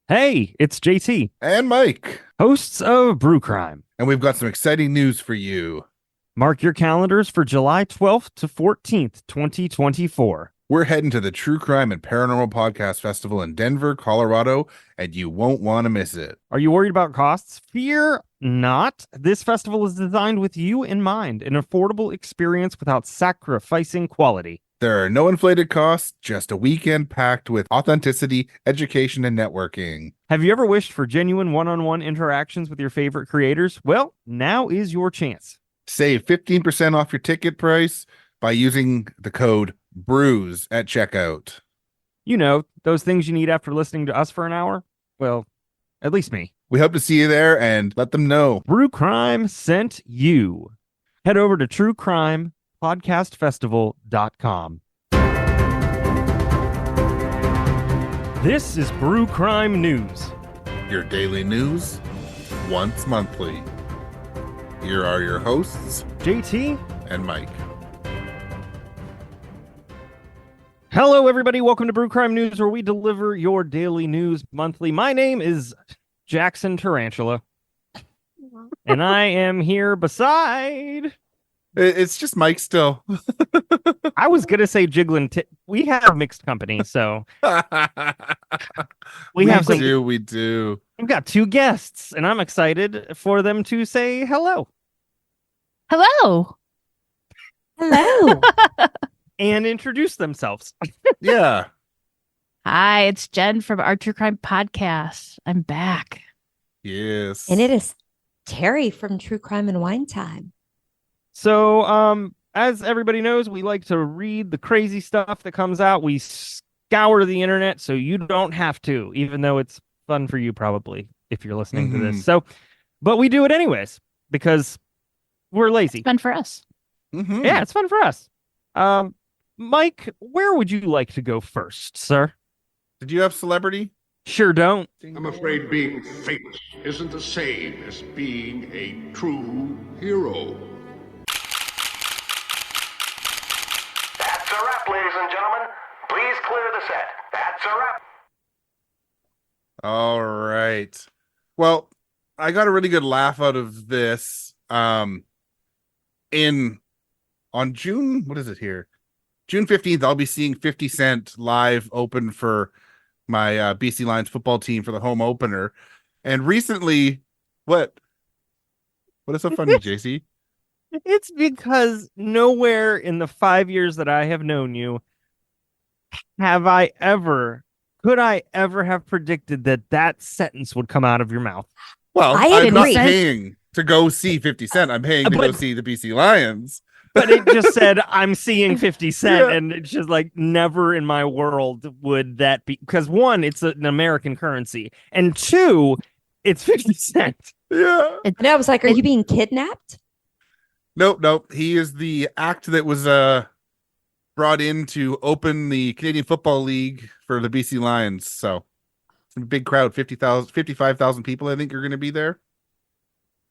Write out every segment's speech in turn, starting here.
Hey, it's JT, And Mike. hosts of Brew Crime. And we've got some exciting news for you. Mark your calendars for July 12th to 14th, 2024. We're heading to the True Crime and Paranormal Podcast Festival in Denver, Colorado, and you won't want to miss it. Are you worried about costs? Fear not. This festival is designed with you in mind, an affordable experience without sacrificing quality. There are no inflated costs, just a weekend packed with authenticity, education, and networking. Have you ever wished for genuine one-on-one interactions with your favorite creators? Well, now is your chance. Save 15% off your ticket price by using the code BREWS at checkout. You know, those things you need after listening to us for an hour? Well, at least me. We hope to see you there and let them know. Brew Crime sent you. Head over to truecrimepodcastfestival.com. This is Brew Crime News. Your daily news, once monthly. Here are your hosts, JT. and Mike. Hello, everybody. Welcome to Brew Crime News, where we deliver your daily news monthly. My name is Jackson Tarantula, and I am here beside... It's just Mike still. I was going to say Jiggling. We have mixed company, so... we do. We've got two guests, and I'm excited for them to say hello. Hello. Hello. And introduce themselves. Yeah. Hi, it's Jen from our True Crime Podcast. I'm back. Yes. And it is Terry from True Crime and Wine Time. So, as everybody knows, we like to read the crazy stuff that comes out. We scour the internet so you don't have to, even though it's fun for you probably if you're listening to this. So, but we do it anyways because we're lazy. It's fun for us. Mm-hmm. Yeah, it's fun for us. Mike, where would you like to go first, sir? Did you have celebrity? Sure don't. I'm afraid being famous isn't the same as being a true hero. That's a wrap, ladies and gentlemen. Please clear the set. That's a wrap. All right. Well, I got a really good laugh out of this. On June, what is it here? June 15th, I'll be seeing 50 Cent live open for my BC Lions football team for the home opener. And recently, what is so funny, JC? It's because nowhere in the 5 years that I have known you could I ever have predicted that sentence would come out of your mouth. Well, I I'm not agree. paying to go see 50 Cent. I'm paying to go But- see the BC Lions. But it just said, I'm seeing 50 Cent, Yeah. and it's just like, never in my world would that be. Because one, it's an American currency, and two, it's 50 Cent. Yeah. And I was like, are you being kidnapped? Nope. He is the act that was brought in to open the Canadian Football League for the BC Lions. So it's a big crowd, 55,000 people, I think, are going to be there.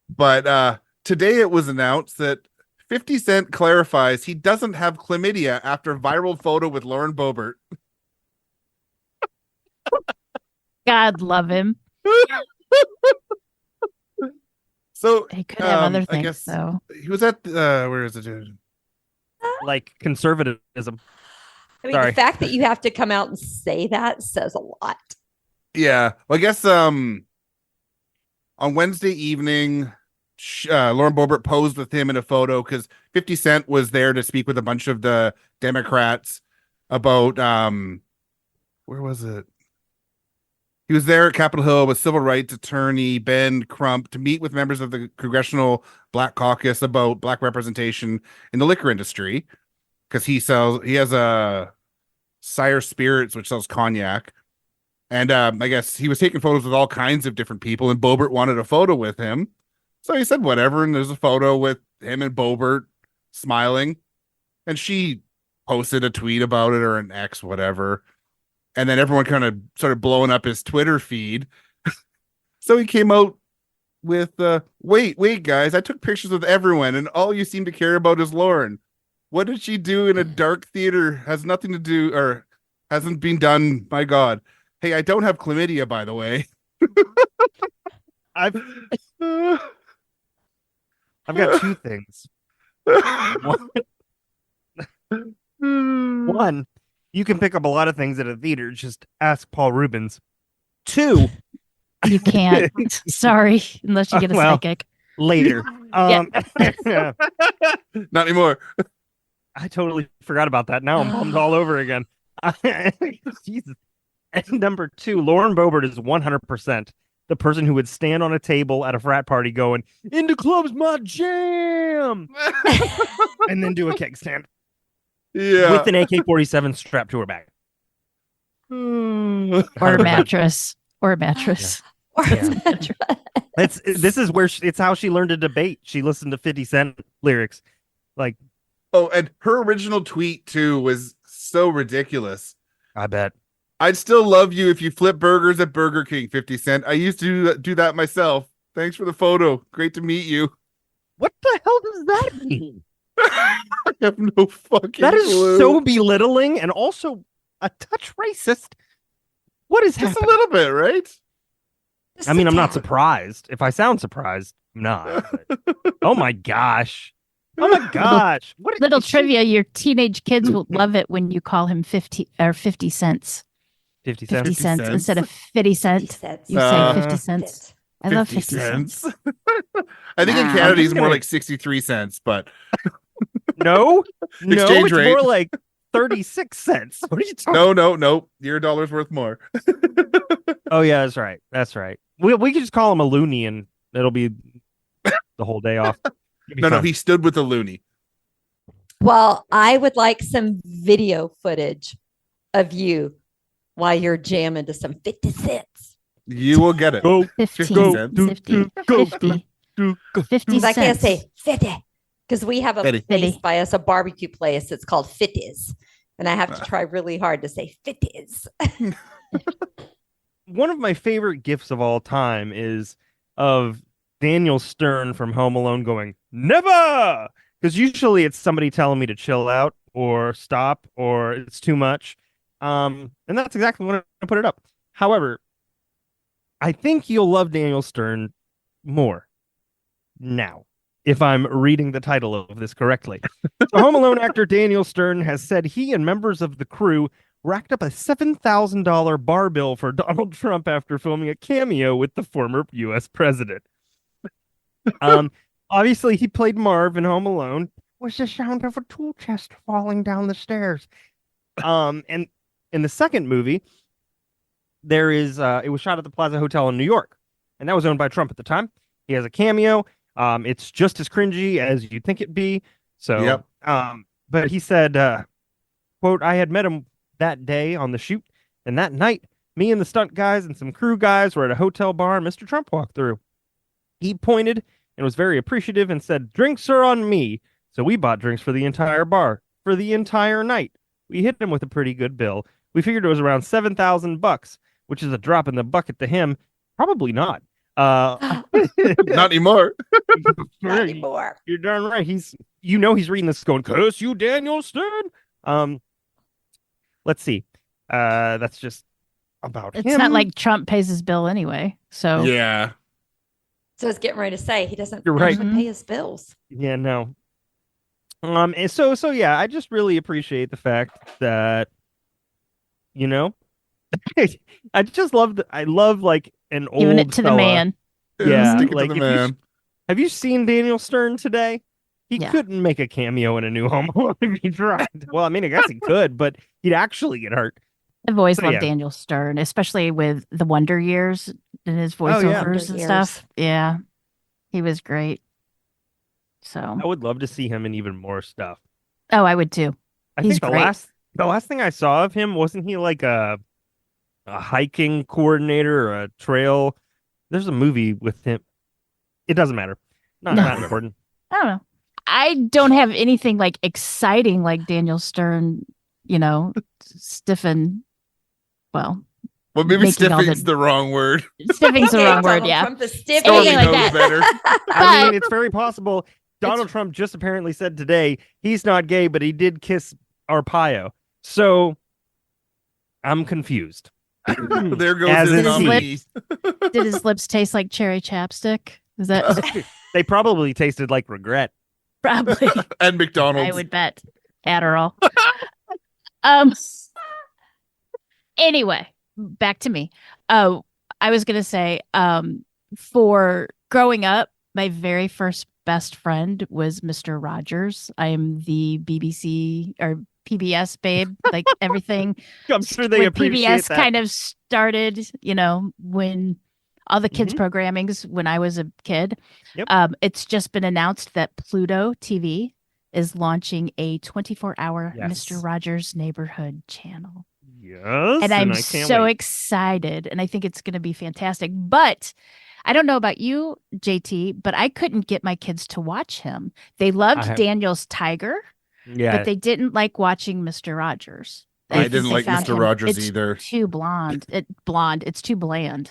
But today it was announced that 50 Cent clarifies he doesn't have chlamydia after viral photo with Lauren Boebert. God love him. So He could have other I things, guess though. he was at where is it? Like conservatism. I mean, Sorry. the fact that you have to come out and say that says a lot. Yeah, well, I guess on Wednesday evening, Lauren Boebert posed with him in a photo because 50 Cent was there to speak with a bunch of the Democrats about where was it? He was there at Capitol Hill with civil rights attorney Ben Crump to meet with members of the Congressional Black Caucus about black representation in the liquor industry because he has a Sire Spirits, which sells cognac. And I guess he was taking photos with all kinds of different people, and Boebert wanted a photo with him. So he said, whatever. And there's a photo with him and Boebert smiling. And she posted a tweet about it, or an X, whatever. And then everyone kind of started blowing up his Twitter feed. So he came out with, wait, guys, I took pictures with everyone, and all you seem to care about is Lauren. What did she do in a dark theater? Has nothing to do, or hasn't been done, my God. Hey, I don't have chlamydia, by the way. I've got two things. One, you can pick up a lot of things at a theater. Just ask Paul Rubens. Two, You can't. Sorry, unless you get a Well, psychic. later. Yeah. Not anymore. I totally forgot about that. Now I'm bummed all over again. Jesus. And number two, Lauren Boebert is 100% the person who would stand on a table at a frat party going, "Into club's my jam," and then do a keg stand Yeah. with an AK-47 strapped to her back. Or a mattress. Or a mattress. Or Yeah. a mattress. This is where it's how she learned to debate. She listened to 50 Cent lyrics. Like, Oh, and her original tweet too was so ridiculous. I bet. I'd still love you if you flip burgers at Burger King, 50 Cent. I used to do that myself. Thanks for the photo. Great to meet you. What the hell does that mean? I have no fucking That is clue. so belittling and also a touch racist. What is Just a happening? little bit, right? Just I mean, a I'm not tad. surprised. If I sound surprised, I'm not. But... oh my gosh. Oh my gosh. What Little is she- trivia, your teenage kids will love it when you call him 50 cents. 50 50 cents. 50 cents cents? instead of 50 50 cents. cents. You say Uh, 50 cents. I love 50 cents. I think in Nah. Canada I'm he's just more gonna- like 63 cents, but No, no, Exchange it's rate. more like 36 cents. What are you talking no. Your dollar's worth more. Oh, yeah, that's right. That's right. We could just call him a loony and it'll be the whole day off. It'll be No, fun. he stood with a loony. Well, I would like some video footage of you while you're jamming to some 50 cents. You will get it. Go, 15 go, cents. do, 50. go, 50. do, go. 50 Because I can't cents. say 50 because we have a 50. place 50. by us, a barbecue place. It's called 50s. And I have to try really hard to say 50s. One of my favorite gifs of all time is of Daniel Stern from Home Alone going, "Never!" Because usually it's somebody telling me to chill out or stop or it's too much. And that's exactly when I put it up. However, I think you'll love Daniel Stern more now if I'm reading the title of this correctly. So Home Alone actor Daniel Stern has said he and members of the crew racked up a $7,000 bar bill for Donald Trump after filming a cameo with the former U.S. president. Obviously, he played Marv in Home Alone. Was the sound of a tool chest falling down the stairs. And in the second movie, there is it was shot at the Plaza Hotel in New York, and that was owned by Trump at the time. He has a cameo. It's just as cringy as you'd think it'd be. So, Yep. But he said, quote, "I had met him that day on the shoot, and that night, me and the stunt guys and some crew guys were at a hotel bar, and Mr. Trump walked through. He pointed and was very appreciative and said, 'Drinks are on me.' So we bought drinks for the entire bar for the entire night. We hit him with a pretty good bill. We figured it was around $7,000, which is a drop in the bucket to him. Probably not. Not anymore. Not anymore. You're darn right. He's reading this going, "Curse you, Daniel Stern." Let's see. That's just about It's him. not like Trump pays his bill anyway. So Yeah. So I was getting ready to say he doesn't You're right. actually pay his bills. Yeah, no. And so yeah, I just really appreciate the fact that, you know, I just love I love like an old giving it to the fella. man. Yeah, Stick it like to if the you man. Have you seen Daniel Stern today? He Yeah. couldn't make a cameo in a new Home Alone if he tried. Well, I mean, I guess he could, but he'd actually get hurt. I've always So, loved yeah. Daniel Stern, especially with the Wonder Years and his Oh, yeah. voiceovers Wonder and Years. stuff. Yeah, he was great. So, I would love to see him in even more stuff. oh, I would too. I He's think the great. last thing I saw of him, wasn't he like a hiking coordinator or a trail? There's a movie with him. It doesn't matter. Not No. important. I don't know. I don't have anything like exciting like Daniel Stern, stiffen. Well, Well, maybe Making all stiffing's the- the wrong word. stiffing's the Okay, wrong word. Donald Yeah. Trump is stiff. Stormy Stormy like knows that. better. I mean, But it's very possible. Donald Trump just apparently said today he's not gay, but he did kiss Arpaio. So I'm confused. There goes As his in nominee. Did his lips taste like cherry chapstick? Is that They probably tasted like regret. probably? And McDonald's. I would bet Adderall. um. Anyway, back to me. I was gonna say, for growing up, my very first best friend was Mr. Rogers. I am the BBC or PBS babe, like everything. I'm sure they when appreciate PBS that. kind of started, when all the kids programmings when I was a kid. Yep. It's just been announced that Pluto TV is launching a 24-hour Yes. Mr. Rogers Neighborhood channel. Yes, And I'm I can't so wait. excited, and I think it's going to be fantastic. But I don't know about you, JT, but I couldn't get my kids to watch him. They loved Daniel's Tiger, Yeah, but they didn't like watching Mr. Rogers. I think didn't they like found Mr. Rogers it's either. Too blonde. It's too bland.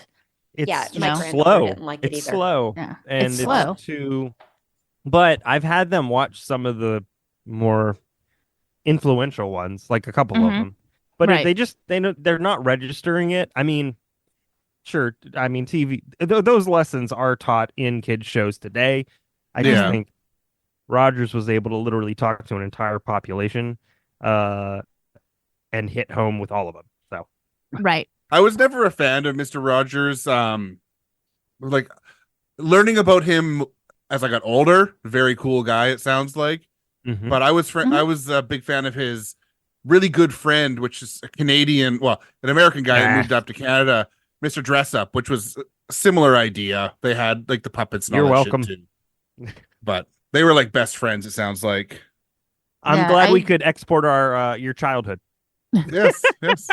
it's Yeah, just my know? granddaughter slow. didn't like it It's either. slow. Yeah, And it's slow. too. But I've had them watch some of the more influential ones, like a couple of Mhm. them. But Right. they're not registering it. I mean, sure. I mean, TV. Those lessons are taught in kids shows today. I just Yeah. think Rogers was able to literally talk to an entire population, and hit home with all of them. So Right. I was never a fan of Mr. Rogers. Like learning about him as I got older, very cool guy, it sounds like. Mhm. But I was Mhm. I was a big fan of his really good friend, which is a Canadian, well, an American guy that Ah. moved up to Canada, Mr. Dress Up, which was a similar idea. They had like the puppets and all You're that welcome. shit too. But they were like best friends, it sounds like. I'm Yeah, glad we I- could export our your childhood. Yes, yes.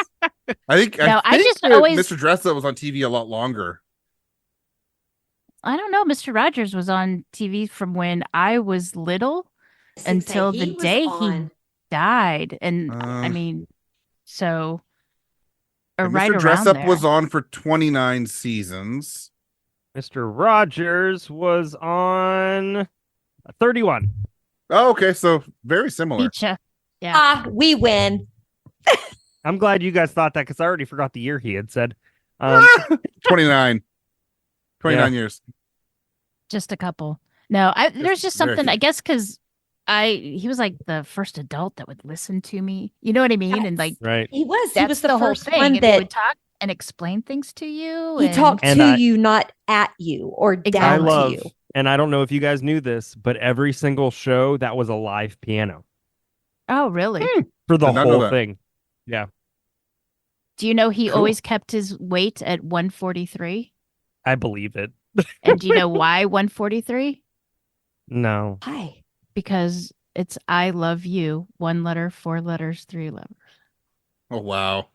I think I just that always- Mr. Dress Up was on TV a lot longer. I don't know. Mr. Rogers was on TV from when I was little until the day he died. And I Uh, mean, so or And right Mr. Dress around Up there. was on for 29 seasons. Mr. Rogers was on 31. Oh, okay, so very similar. Beacha. Yeah. Ah, we win. I'm glad you guys thought that because I already forgot the year he had said. 29. 29 years. Just a couple. No, there's just very something, few. I guess, because he was like the first adult that would listen to me. You know what I mean? And like, Right. He was. He that's was the, the whole first thing. one And he that would talk and explain things to you. he and- talked And to I- you, not at you or Exactly. down I to love, you. and I don't know if you guys knew this, but every single show that was a live piano Oh, really? for the Did not know whole that. thing. Do you know he Cool. always kept his weight at 143? I believe it. And do you know why 143? No. Hi. Because it's I love you. 1 letter, 4 letters, 3 letters. Oh, wow.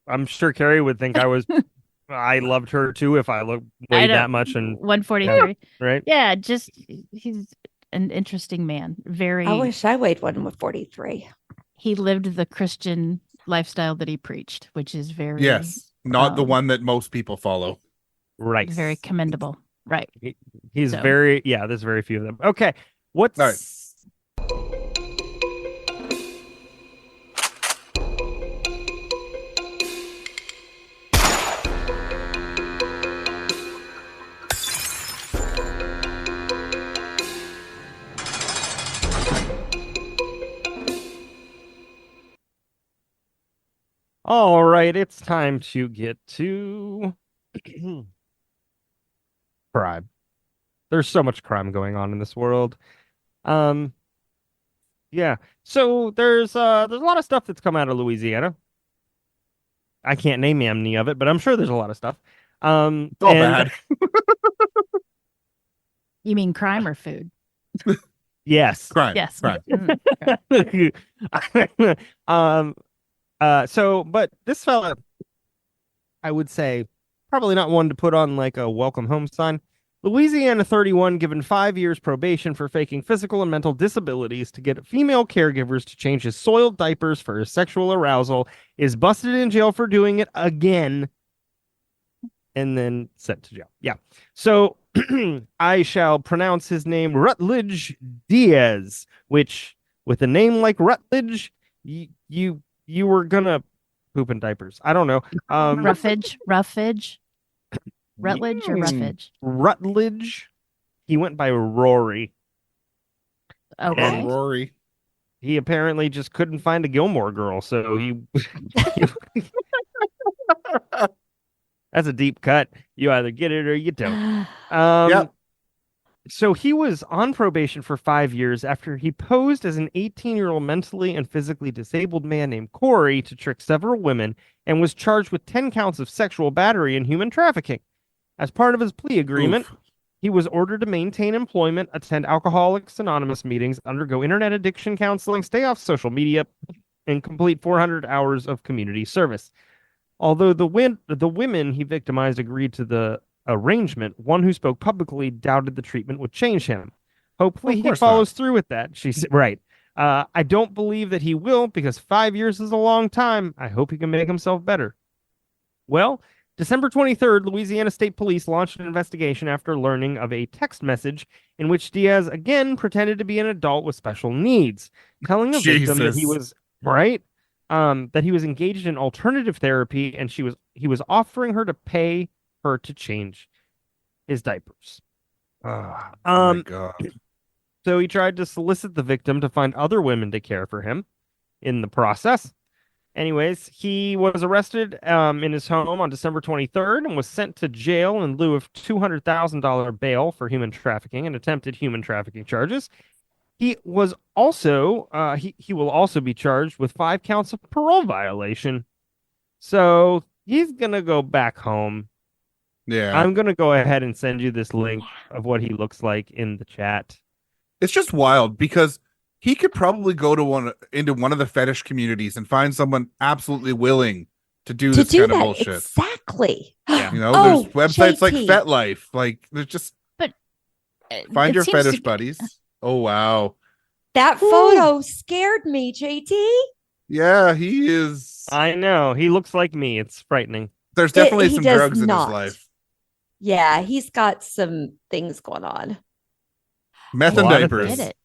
I'm sure Carrie would think I loved her too if I weighed know. that much and 143. right. Yeah, just he's an interesting man. Very I wish I weighed 143. he lived the Christian lifestyle that he preached, which is very Yes. Not the um, one that most people follow. Right. very commendable. Right. He's So- there's very few of them. Okay. What's All right. All right, it's time to get to crime. There's so much crime going on in this world. Yeah. So there's a lot of stuff that's come out of Louisiana. I can't name any of it, but I'm sure there's a lot of stuff. It's all and- bad. You mean crime or food? Yes. Crime. Yes. Crime. But this fella, I would say, probably not one to put on like a welcome home sign. Louisiana 31 given 5 years probation for faking physical and mental disabilities to get female caregivers to change his soiled diapers for his sexual arousal, is busted in jail for doing it again and then sent to jail. Yeah. So I shall pronounce his name Rutledge Diaz, which with a name like Rutledge, you were gonna pooping diapers. I don't know. Roughage, Rutledge, or Roughage. Rutledge. He went by Rory. Okay. Oh, And Rory. he apparently just couldn't find a Gilmore girl, so he that's a deep cut. You either get it or you don't. Yep. So he was on probation for 5 years after he posed as an 18-year-old mentally and physically disabled man named Corey to trick several women and was charged with 10 counts of sexual battery and human trafficking. As part of his plea agreement, he was ordered to maintain employment, attend Alcoholics Anonymous meetings, undergo internet addiction counseling, stay off social media, and complete 400 hours of community service. Although the women he victimized agreed to the arrangement, one who spoke publicly doubted the treatment would change him. Hopefully he follows through with that. She said, right. I don't believe that he will because 5 years is a long time. I hope he can make himself better. Well, December 23rd, Louisiana State Police launched an investigation after learning of a text message in which Diaz again pretended to be an adult with special needs, telling the victim that he was that he was engaged in alternative therapy and he was offering her to pay her to change his diapers. Oh my God. So he tried to solicit the victim to find other women to care for him in the process. Anyways, he was arrested in his home on December 23rd and was sent to jail in lieu of $200,000 bail for human trafficking and attempted human trafficking charges. He was also he will also be charged with 5 counts of parole violation. So he's gonna go back home. Yeah. I'm gonna go ahead and send you this link of what he looks like in the chat. It's just wild because he could probably go to into one of the fetish communities and find someone absolutely willing to do this kind of bullshit. Exactly. Yeah. You know, Oh, there's websites like JT. FetLife. Like, there's just find it your seems fetish to- buddies. Oh wow. That photo scared me, JT. Yeah, he is. I know. He looks like me. It's frightening. There's definitely he some does drugs in his not. life. Yeah, he's got some things going on. Meth A and lot of diapers. Get it.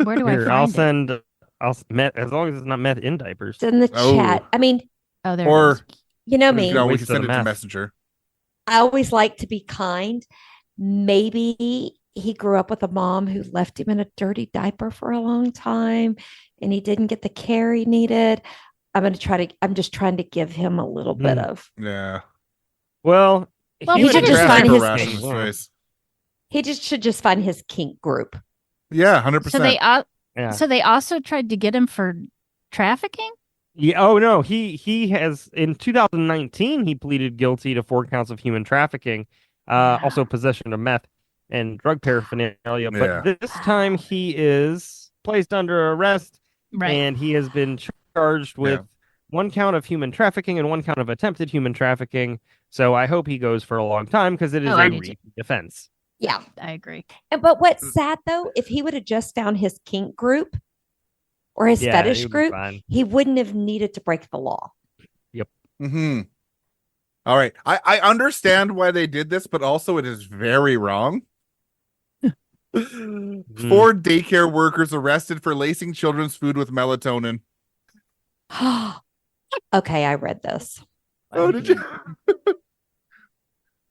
Where do Here, I I'll find it? send meth as long as it's not meth in diapers. It's in the Oh. chat. I mean, Oh, there Or it is. you know we me. can always Waste of send the it to meth. Messenger. I always like to be kind. Maybe he grew up with a mom who left him in a dirty diaper for a long time and he didn't get the care he needed. I'm just trying to give him a little bit of. Yeah. Well, Well, he human should just find trafficking his- ration's choice. He should just find his kink group. Yeah, 100%. So they also tried to get him for trafficking? Yeah. Oh no. He has in 2019 he pleaded guilty to 4 counts of human trafficking, also possession of meth and drug paraphernalia. Yeah. But this time he is placed under arrest, Right. and he has been charged with 1 count of human trafficking and 1 count of attempted human trafficking. So I hope he goes for a long time because it is I a do too. repeat offense. Yeah. I agree. But what's sad though, if he would have just found his kink group or his Yeah, fetish he would be group, fine. he wouldn't have needed to break the law. Mm-hmm. All right. I understand why they did this, but also it is very wrong. 4 daycare workers arrested for lacing children's food with melatonin. Okay, I read this. Oh, did you?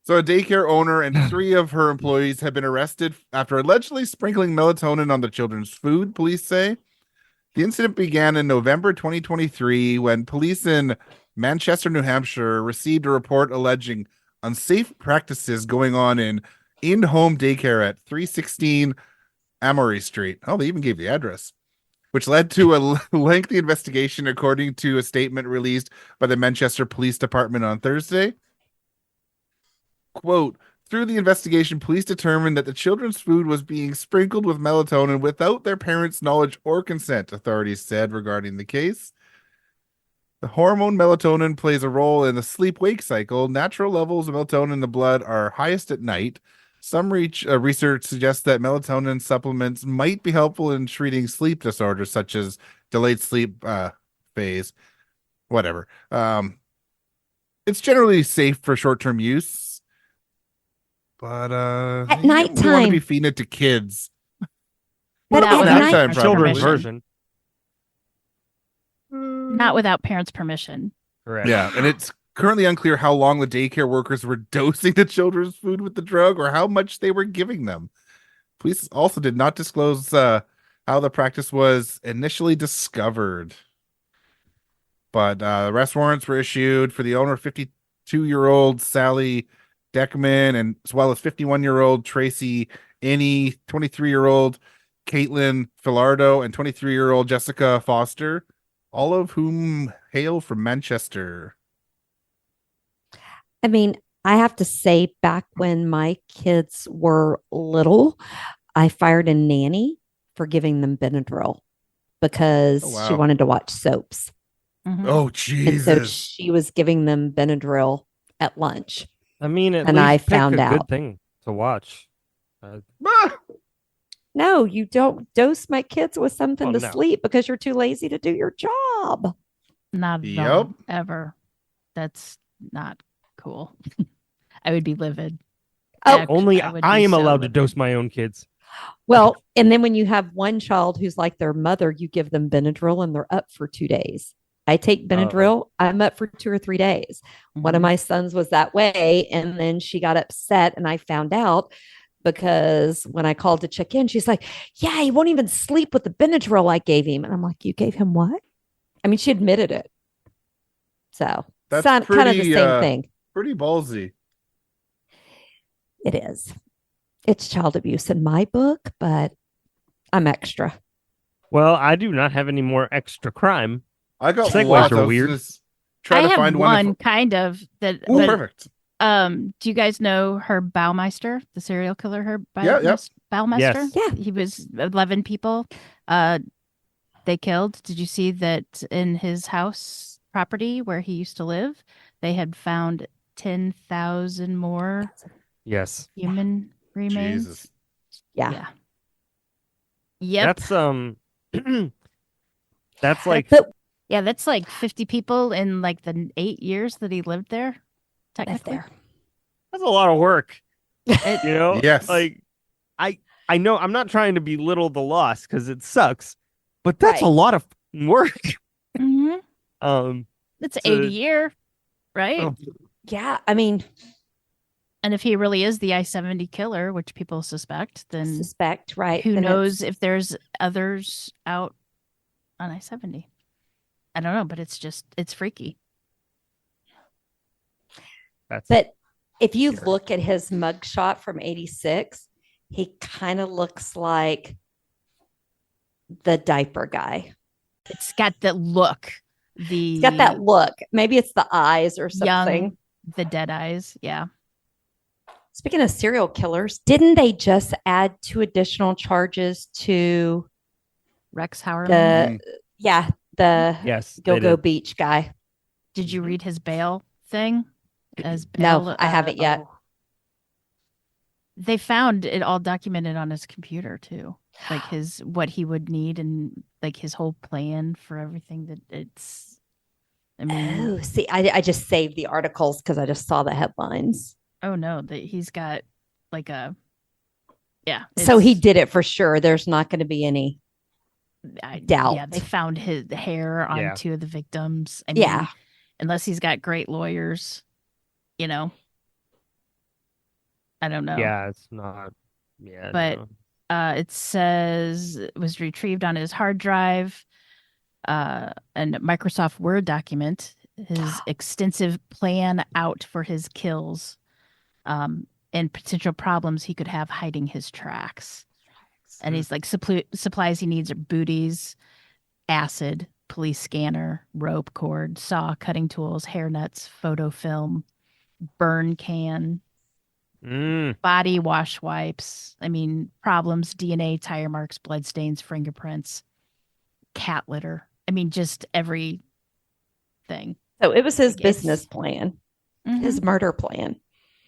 So a daycare owner and 3 of her employees have been arrested after allegedly sprinkling melatonin on the children's food, police say. The incident began in November 2023 when police in Manchester, New Hampshire received a report alleging unsafe practices going on in in-home daycare at 316 Amory Street. Oh, they even gave the address, which led to a lengthy investigation, according to a statement released by the Manchester Police Department on Thursday. Quote, through the investigation, police determined that the children's food was being sprinkled with melatonin without their parents' knowledge or consent, authorities said regarding the case. The hormone melatonin plays a role in the sleep-wake cycle. Natural levels of melatonin in the blood are highest at night. Some research suggests that melatonin supplements might be helpful in treating sleep disorders such as delayed sleep phase. Whatever. It's generally safe for short-term use. But At you don't want to nighttime. be feeding it to kids. But Not at without night, Nighttime, parents' Children's permission. version. Not without parents' permission. Correct. Yeah, and it's currently unclear how long the daycare workers were dosing the children's food with the drug or how much they were giving them. Police also did not disclose how the practice was initially discovered. But arrest warrants were issued for the owner, 52-year-old Sally Deckman, and as well as 51-year-old Tracy Inney, 23-year-old Caitlin Filardo, and 23-year-old Jessica Foster, all of whom hail from Manchester. I mean, I have to say, back when my kids were little, I fired a nanny for giving them Benadryl because Oh, she wow. wanted to watch soaps. Mhm. Oh, And so Jesus. she was giving them Benadryl at lunch. I mean, at And least I pick found a good out. thing to watch. Ah! No, you don't dose my kids with something Well, to no. sleep because you're too lazy to do your job. Not at Yep. all. Ever. That's not cool. I would be livid. Oh, Only would I be am so allowed to livid. dose my own kids. well, and then when you have one child who's like their mother, you give them Benadryl and they're up for 2 days. I take Benadryl, I'm up for 2 or 3 days. One of Mhm. my sons was that way. And then she got upset, and I found out because when I called to check in, she's like, yeah, he won't even sleep with the Benadryl I gave him. And I'm like, you gave him what? I mean, she admitted it. So That's kind of the pretty, same thing. pretty ballsy. It is. It's child abuse in my book, but I'm extra. Well, I do not have any more extra crime. I got Segues lots. are I was weird. gonna try I to have find one one. kind of that. Ooh, but, perfect. do you guys know Herb Baumeister, the serial killer Herb Yeah, yeah. Baumeister? Yes. Yeah. He was 11 people they killed. Did you see that in his house property where he used to live, they had found 10,000 more Yes. human remains? Jesus. Yeah. Yep. That's like But Yeah, that's like 50 people in like the 8 years that he lived there. live Technically. there. that's a lot of work. You know? Yes. Like I know I'm not trying to belittle the loss because it sucks, but that's a Right. lot of work. Mhm. It's to- 80 a year, right? Oh, Yeah. I mean, And if he really is the I-70 killer, which people suspect, then suspect, right? who then knows it's- if there's others out on I-70? I don't know, but it's freaky. that's But if you Scary. look at his mugshot from 86, he kind of looks like the diaper guy. It's got the look, He's got that look. Maybe it's the eyes or something. young, the dead eyes. Yeah. Speaking of serial killers, didn't they just add 2 additional charges to Rex Hauerman. the, yeah, the yes. they Gilgo did. Beach guy? Did you read his bail thing? As No, bail, I haven't yet. oh. They found it all documented on his computer too, like what he would need and like his whole plan for everything. That it's. I mean, Oh, see, I just saved the articles because I just saw the headlines. oh no, that he's got like a. Yeah. So he it's- did it for sure. There's not going to be any. Yeah, doubt. they found his hair on Yeah. 2 of the victims. I mean, Yeah. unless he's got great lawyers, you know. I don't know. Yeah, it's not. Yeah, But- no. It says it was retrieved on his hard drive, and Microsoft Word document, his extensive plan out for his kills, and potential problems he could have hiding his tracks. And he's like supplies he needs are booties, acid, police scanner, rope cord, saw, cutting tools, hair nuts, photo film, burn can, body wash wipes. I mean, problems, DNA, tire marks, blood stains, fingerprints, cat litter. I mean, just everything. So it was his Like, it's- business plan, Mhm. his murder plan.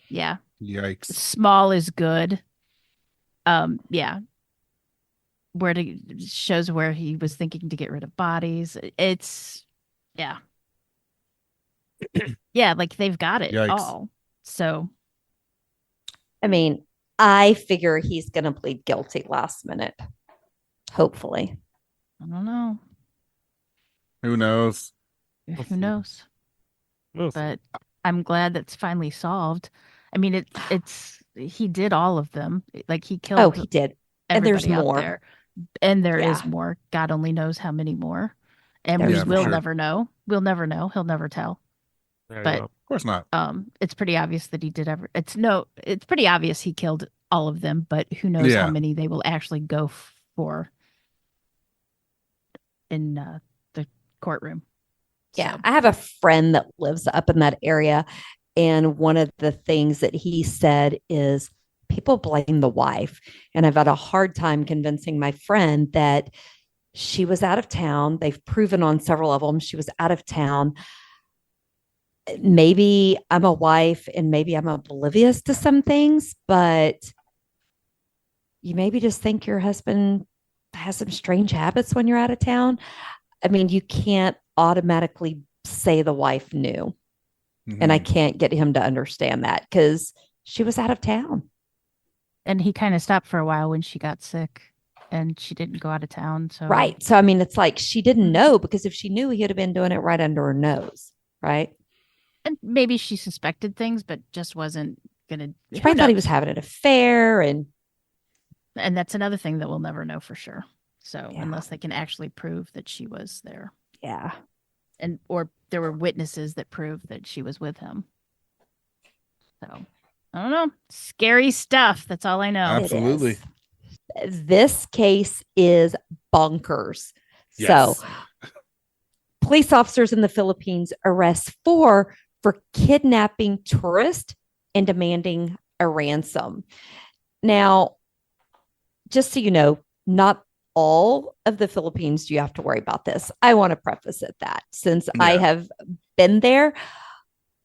Yeah. Yikes. Small is good. Yeah. Where to shows where he was thinking to get rid of bodies. It's yeah. Yeah, like they've got it Yikes. all. So I mean, I figure he's going to plead guilty last minute. Hopefully. I don't know. Who knows? Who knows? Oof. but I'm glad that's finally solved. I mean, it's he did all of them. Like he Oh, killed he did. And there's everybody out more. there, and there is Yeah. more. God only knows how many more, and we There's Yeah, for will sure. never know. We'll never know. He'll never tell. There you But go. Of course not. it's pretty obvious that he did it's pretty obvious he killed all of them, but who knows how Yeah. many they will actually go for in the courtroom. Yeah. So, I have a friend that lives up in that area. And one of the things that he said is people blame the wife. And I've had a hard time convincing my friend that she was out of town. They've proven on several of them she was out of town. Maybe I'm a wife and maybe I'm oblivious to some things, but you maybe just think your husband has some strange habits when you're out of town. I mean, you can't automatically say the wife knew. And I Mhm. can't get him to understand that because she was out of town. and he kind of stopped for a while when she got sick, and she didn't go out of town. So, Right. So, I mean, it's like she didn't know because if she knew, he would have been doing it right under her nose. Right. and maybe she suspected things, but just wasn't gonna. She Who probably thought he was knows? having an affair. And And that's another thing that we'll never know for sure. So Yeah. unless they can actually prove that she was there, yeah. and or there were witnesses that proved that she was with him. So I don't know. Scary stuff. That's all I know. Absolutely. It is. This case is bonkers. Yes. So, police officers in the Philippines arrest four for kidnapping tourists and demanding a ransom. Now, just so you know, not all of the Philippines do you have to worry about this. I want to preface it that since I Yeah. have been there,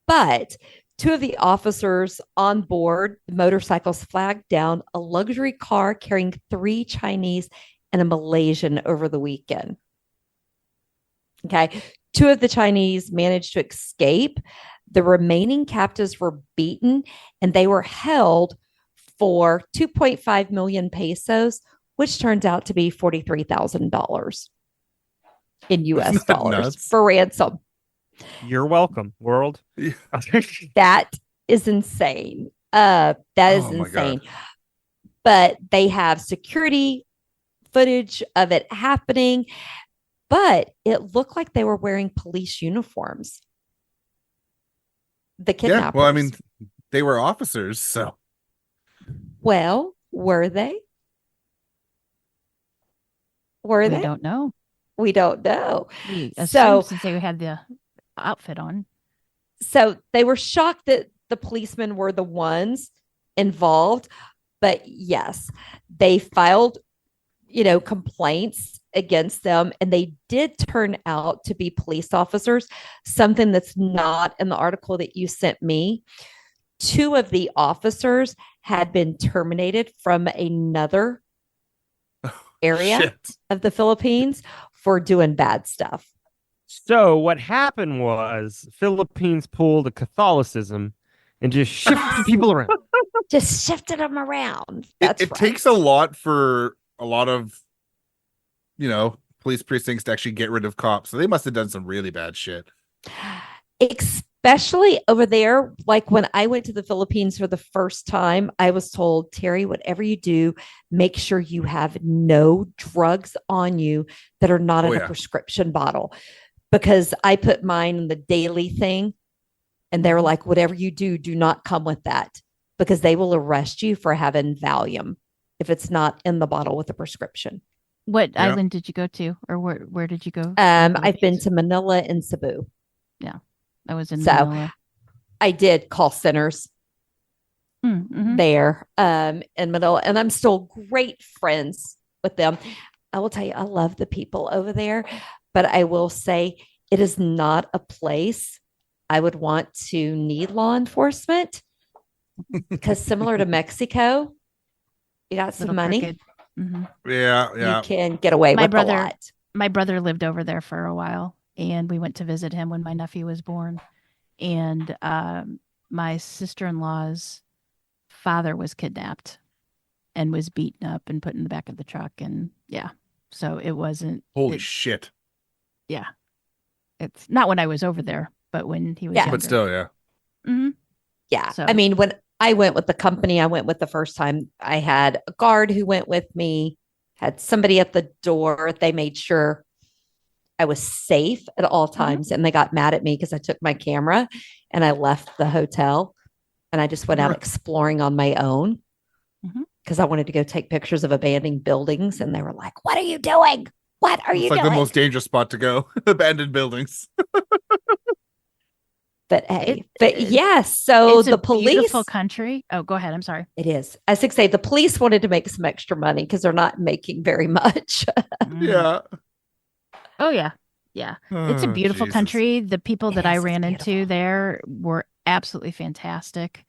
but two of the officers on board the motorcycles flagged down a luxury car carrying three Chinese and a Malaysian over the weekend. Okay. Two of the Chinese managed to escape. The remaining captives were beaten and they were held for 2.5 million pesos, which turns out to be $43,000 in US Isn't that dollars nuts? for ransom. You're welcome, world. Yeah. That is insane. That is Oh my God. insane. But they have security footage of it happening, but it looked like they were wearing police uniforms. The Yeah. kidnappers. Well, I mean, they were officers, so Well, were they? Were We they? don't know. We don't know. We So- assumed since they had the outfit on. So they were shocked that the policemen were the ones involved. But yes, they filed, complaints against them, and they did turn out to be police officers, something that's not in the article that you sent me. Two of the officers had been terminated from another area shit. of the Philippines for doing bad stuff. So what happened was Philippines pulled a Catholicism and just shifted people around. Just shifted them around. It, That's it right. takes a lot for a lot of, police precincts to actually get rid of cops. So they must have done some really bad shit. Especially over there, like when I went to the Philippines for the first time, I was told, Terry, whatever you do, make sure you have no drugs on you that are not Oh, in yeah. a prescription bottle. Because I put mine in the daily thing, and they were like, whatever you do, do not come with that because they will arrest you for having Valium if it's not in the bottle with a prescription. What Yeah. island did you go to, or where did you go? I've been to Manila and Cebu. I was in So, Manila. I did call centers Mhm. there in Manila, and I'm still great friends with them. I will tell you, I love the people over there, but I will say it is not a place I would want to need law enforcement because similar to Mexico, you got some Little money, crooked. Mhm. Yeah. you can get away My with brother- a lot. My brother lived over there for a while, and we went to visit him when my nephew was born. And my sister-in-law's father was kidnapped and was beaten up and put in the back of the truck. And yeah, so it wasn't. Holy it- shit. Yeah, it's not when I was over there, but when he was Yeah. younger. But still, yeah. hmm Yeah. So- I mean, when I went with the company I went with the first time, I had a guard who went with me, had somebody at the door. They made sure I was safe at all times. And they got mad at me because I took my camera and I left the hotel and I just went out exploring on my own because I wanted to go take pictures of abandoned buildings. And they were like, "What are you doing? What are you It's like doing?" the most dangerous spot to go. Abandoned buildings. But hey, It- but it- yes. So it's the a police, beautiful country. Oh, go ahead. I'm sorry. it is. As I say, the police wanted to make some extra money because they're not making very much. Yeah. Oh yeah. Yeah. It's a Oh, beautiful Jesus. country. The people It that I is, it's ran into beautiful. there were absolutely fantastic.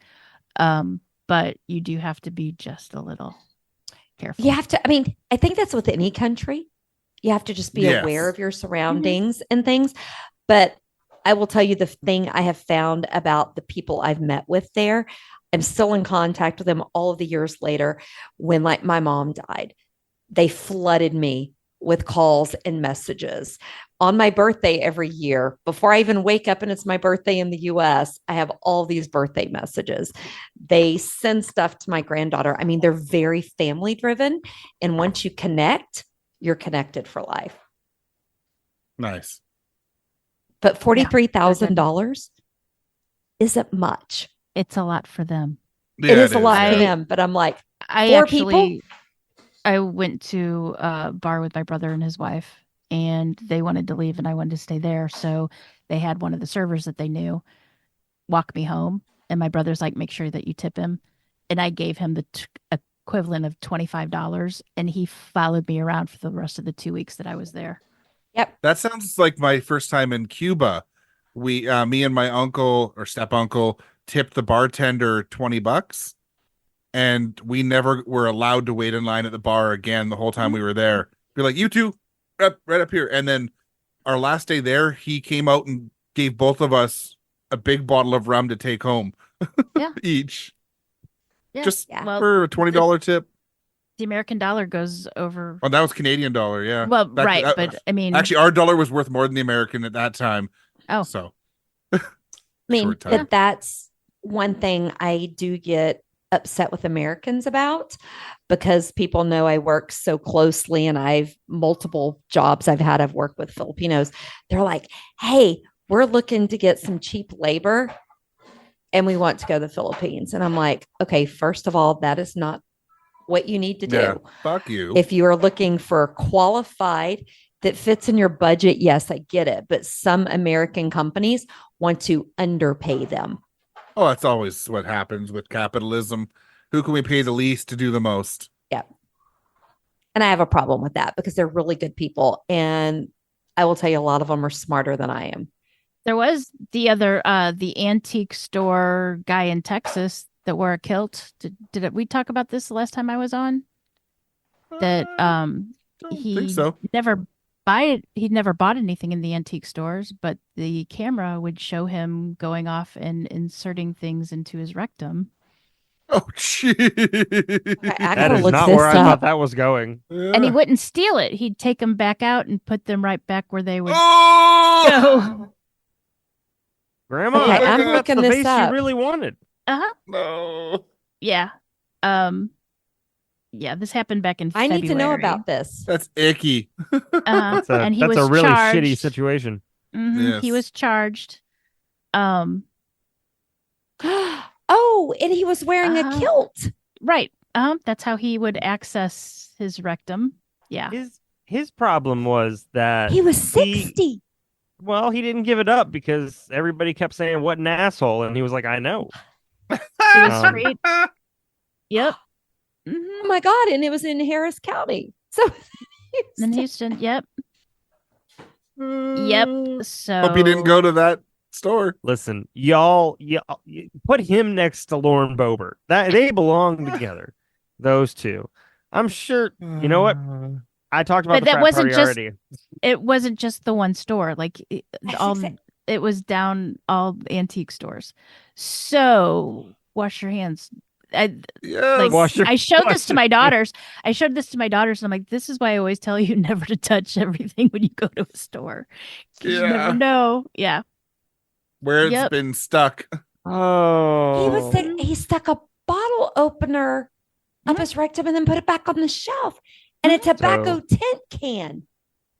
But you do have to be just a little careful. You have to, I mean, I think that's with any country. You have to just be Yes. aware of your surroundings and things. But I will tell you the thing I have found about the people I've met with there. I'm still in contact with them all of the years later. When like my mom died, they flooded me with calls and messages on my birthday every year. Before I even wake up and it's my birthday in the US, I have all these birthday messages. They send stuff to my granddaughter. I mean, they're very family driven. And once you connect, you're connected for life. Nice. But $43,000 isn't much. It's a lot for them. Yeah, it is a lot yeah. for them. But I'm like, I 4 actually I went to a bar with my brother and his wife, and they wanted to leave and I wanted to stay there. So they had one of the servers that they knew walk me home. And my brother's like, make sure that you tip him. And I gave him the equivalent of $25, and he followed me around for the rest of the 2 weeks that I was there. yep. That sounds like my first time in Cuba. We, me and my uncle or step uncle tipped the bartender $20, and we never were allowed to wait in line at the bar again the whole time we were there. Be like, you two, right up here. And then our last day there, he came out and gave both of us a big bottle of rum to take home. Yeah. Each. Yeah. Just Yeah. Well, for a $20 tip. the American dollar goes over. Oh, that was Canadian dollar, yeah. Well, Back- right. But I mean, Actually, our dollar was worth more than the American at that time. Oh. So I mean, short time. but that's one thing I do get upset with Americans about because people know I work so closely and I've multiple jobs I've worked with Filipinos. They're like, "Hey, we're looking to get some cheap labor and we want to go to the Philippines." And I'm like, okay, first of all, that is not what you need to do. yeah, fuck you. If you are looking for qualified that fits in your budget, yes, I get it. But some American companies want to underpay them. Oh, that's always what happens with capitalism. Who can we pay the least to do the most? And I have a problem with that because they're really good people. And I will tell you, a lot of them are smarter than I am. there was the other, the antique store guy in Texas that wore a kilt. We talk about this the last time I was on? That Don't he think so. he'd never bought anything in the antique stores, but the camera would show him going off and inserting things into his rectum. Oh, jeez. I That gotta is look not this where I up. thought that was going. And he wouldn't steal it. He'd take them back out and put them right back where they would Oh! go. Grandma, Okay, I think I'm that's looking the this face up. you really wanted. Uh-huh. No. Yeah. Yeah, this happened back in I February. need to know about this. That's icky. That's and he that's was a really charged. shitty situation. Mhm, He Yes. was charged. Oh, and he was wearing a Uh-huh. kilt. Right. That's how he would access his rectum. Yeah. His problem was that He was he- 60. well, he didn't give it up because everybody kept saying what an asshole, and he was like, I know. He was Um, freed. Yep. Oh hmm my God. And it was in Harris County. So In Houston. Yep. Yep. So Hope you didn't go to that store. Listen, y'all, put him next to Lauren Boebert. That they belong together, those two. I'm sure. You know what? I talked about But the that frat wasn't party just- already. It wasn't just the one store. Like all, Exact- it was down all antique stores. So wash your hands. Yes. Like, Wash your- I showed wash this to your my hands. daughters. I showed this to my daughters, and I'm like, this is why I always tell you never to touch everything when you go to a store. 'Cause you Yeah. never know. Yeah. where it's Yep. been stuck. Oh, He stuck a bottle opener up his rectum and then put it back on the shelf, and a tobacco tint can.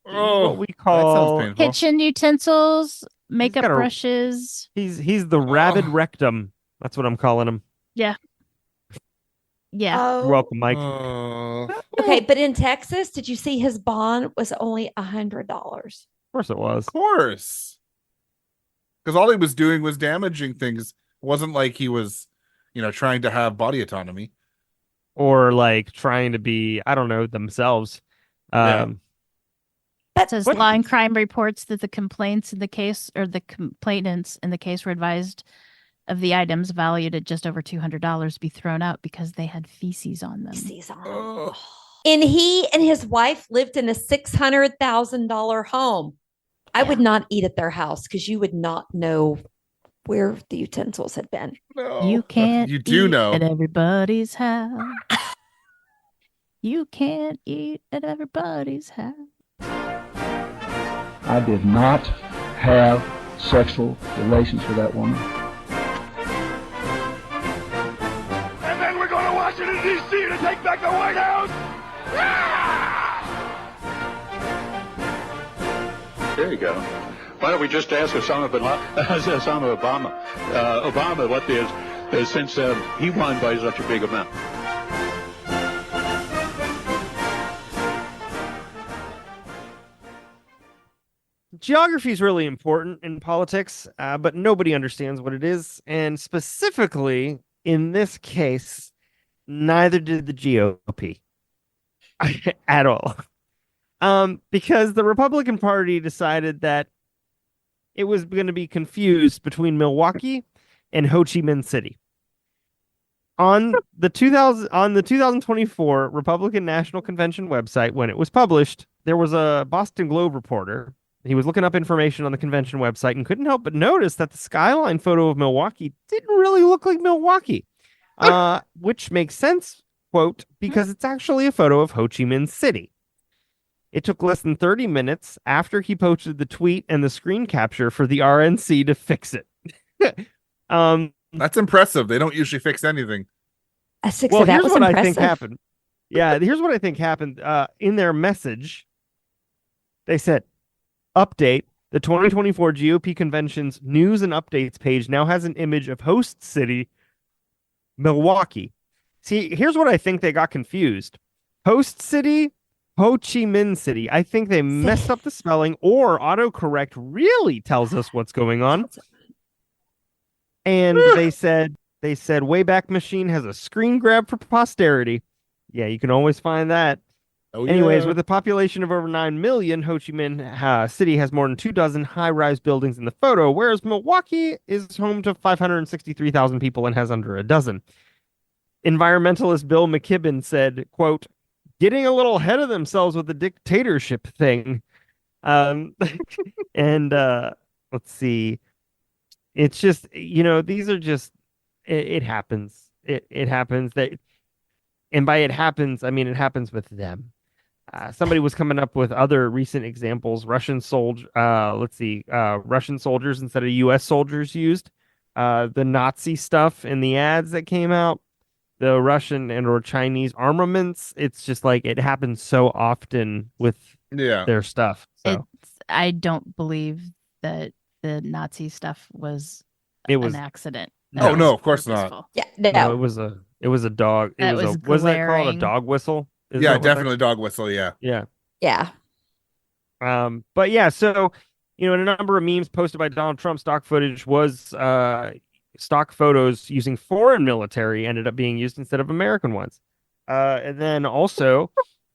Oh, what we that sounds call painful. Kitchen utensils, makeup got a- brushes. he's the rabid Oh. rectum. That's what I'm calling him. Yeah. You're welcome, Mike. Oh. Okay, but in Texas, did you see his bond was only $100? Of course it was. Of course. Because all he was doing was damaging things. It wasn't like he was, trying to have body autonomy. Or like trying to be, I don't know, themselves. Yeah. It says What? law and crime reports that the complaints in the case or the complainants in the case were advised of the items valued at just over $200 be thrown out because they had feces on them. Feces on him. Oh. And he and his wife lived in a $600,000 home. I would not eat at their house because you would not know where the utensils had been. No. You can't You do eat know. at everybody's house. You can't eat at everybody's house. I did not have sexual relations with that woman. And then we're going to Washington, D.C. to take back the White House? There you go. Why don't we just ask Osama Obama, Obama what is since he won by such a big amount. Geography is really important in politics, but nobody understands what it is. And specifically, in this case, neither did the GOP at all. Because the Republican Party decided that it was going to be confused between Milwaukee and Ho Chi Minh City. On the 2024 Republican National Convention website, when it was published, there was a Boston Globe reporter. He was looking up information on the convention website and couldn't help but notice that the skyline photo of Milwaukee didn't really look like Milwaukee, which makes sense, quote, because it's actually a photo of Ho Chi Minh City. It took less than 30 minutes after he posted the tweet and the screen capture for the RNC to fix it. That's impressive. They don't usually fix anything. Well, here's what I think happened. Yeah, here's what I think happened. In their message, they said, update, the 2024 GOP convention's news and updates page now has an image of host city, Milwaukee. See, here's what I think they got confused. Host city, Ho Chi Minh City. I think they messed up the spelling, or autocorrect really tells us what's going on. And they said Wayback Machine has a screen grab for posterity. Yeah, you can always find that. Oh, Anyways, yeah. with a population of over 9 million, Ho Chi Minh City has more than 24 high-rise buildings in the photo, whereas Milwaukee is home to 563,000 people and has under a dozen. Environmentalist Bill McKibben said, quote, getting a little ahead of themselves with the dictatorship thing. And let's see. It's just, these are just, it happens. It happens that, and by it happens, I mean, it happens with them. Somebody was coming up with other recent examples. Russian soldiers instead of U.S. soldiers used. The Nazi stuff in the ads that came out, the Russian and or Chinese armaments. It's just like it happens so often with their stuff. So I don't believe that the Nazi stuff was an accident. Oh no, of course not. Yeah, no, it was a dog. Was that called a dog whistle? Yeah, definitely dog whistle. Yeah. Yeah. But yeah, so in a number of memes posted by Donald Trump, stock footage was stock photos using foreign military ended up being used instead of American ones. And then also,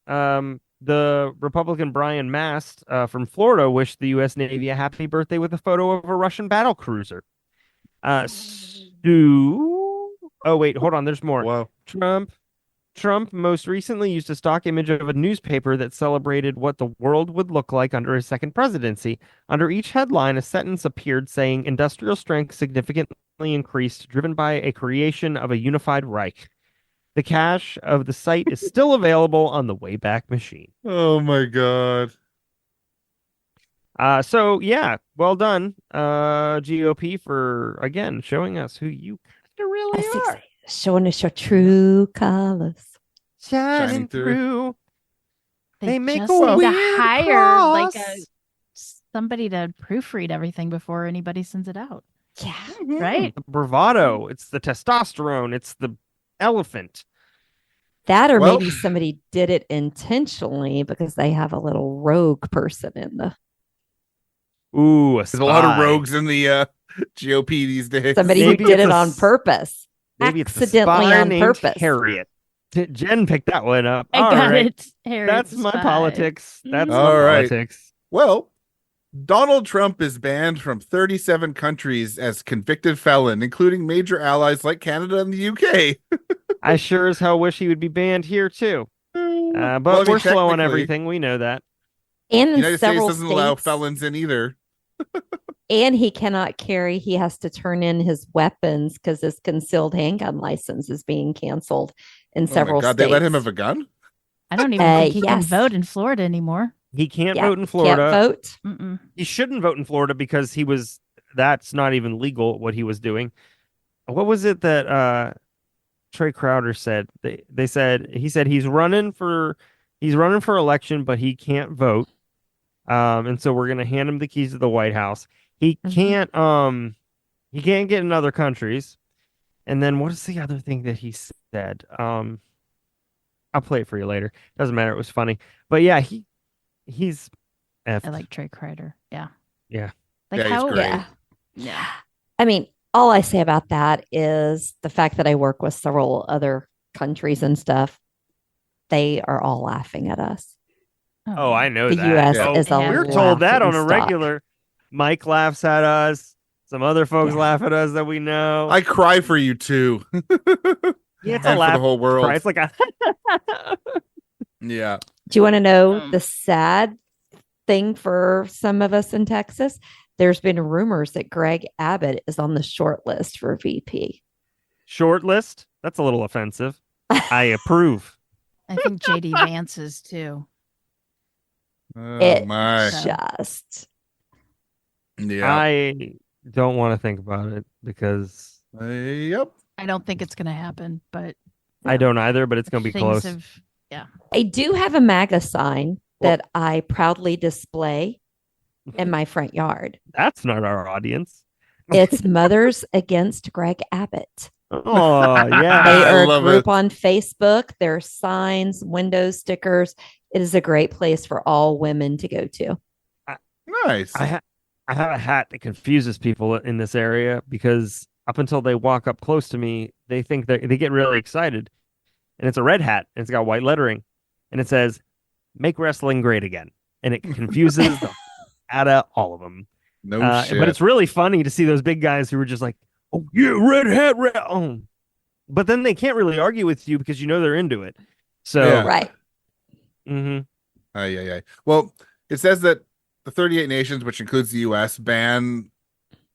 the Republican Brian Mast from Florida wished the U.S. Navy a happy birthday with a photo of a Russian battle cruiser. Oh wait, hold on. There's more. Wow. Trump most recently used a stock image of a newspaper that celebrated what the world would look like under his second presidency. Under each headline, a sentence appeared saying industrial strength significantly increased, driven by a creation of a unified Reich. The cache of the site is still available on the Wayback Machine. Oh my God. So yeah, well done, GOP, for again showing us who you kind of really That's are, showing us your true colors. shining through. through. They make just a need to weird hire like cross. somebody to proofread everything before anybody sends it out, Yeah. right? The bravado. It's the testosterone. It's the elephant. That or Well- maybe somebody did it intentionally because they have a little rogue person in the Ooh, a There's a lot of spy. rogues in the GOP these days. somebody Maybe who did it's it a on purpose. Maybe it's a Accidentally spy on named purpose. Harriet. Jen picked that one up. I All got right. it. Harriet That's the my Spy. politics. That's my All right. politics. Well, Donald Trump is banned from 37 countries as convicted felon, including major allies like Canada and the UK. I sure as hell wish he would be banned here too. But Well, I mean, we're slow on technically, everything. We know that. And the in United States several doesn't allow states, felons in either. and he cannot carry. He has to turn in his weapons because his concealed handgun license is being canceled in Oh my several God, states. they let him have a gun? I don't even think he can Yes. vote in Florida anymore. He can't Yeah, vote in Florida. Can't vote. Mm-mm. He shouldn't vote in Florida because that's not even legal what he was doing. What was it that Trey Crowder said? He said he's running for election, but he can't vote. And so we're gonna hand him the keys to the White House. He can't get in other countries. And then what is the other thing that he said? I'll play it for you later. Doesn't matter. It was funny. But yeah, he's effed. I like Trey Kreider. Yeah. Yeah. Like Yeah, he's how? great. Yeah. Yeah. I mean, all I say about that is the fact that I work with several other countries and stuff. They are all laughing at us. Oh, I know The that. US Oh, is a we're told that on a laughingstock. regular. Mike laughs at us. Some other folks Yeah. laugh at us that we know. I cry for you too. Yeah, it's and a laugh for the whole world. cry. It's like a Yeah. Do you want to know Um, the sad thing for some of us in Texas? There's been rumors that Greg Abbott is on the short list for VP. short list. That's a little offensive. I approve. I think JD Vance is too. Oh It my. just Yeah. I don't want to think about it because Yep. I don't think it's going to happen, but I don't either, but it's going to be things close. have. I do have a MAGA sign Well- that I proudly display in my front yard. That's not our audience. It's Mothers Against Greg Abbott. Oh, yeah. They I are a love group it. on Facebook. There are signs, window stickers. It is a great place for all women to go to. Nice. I have a hat that confuses people in this area because up until they walk up close to me, they think they get really excited. And it's a red hat and it's got white lettering and it says, "Make wrestling great again." And it confuses the out of all of them. No shit. But it's really funny to see those big guys who are just like, "Oh yeah, red hat, red." Oh. But then they can't really argue with you because you know they're into it. So, Yeah. Right. mhm. Yeah. Well, it says that the 38 nations, which includes the US, ban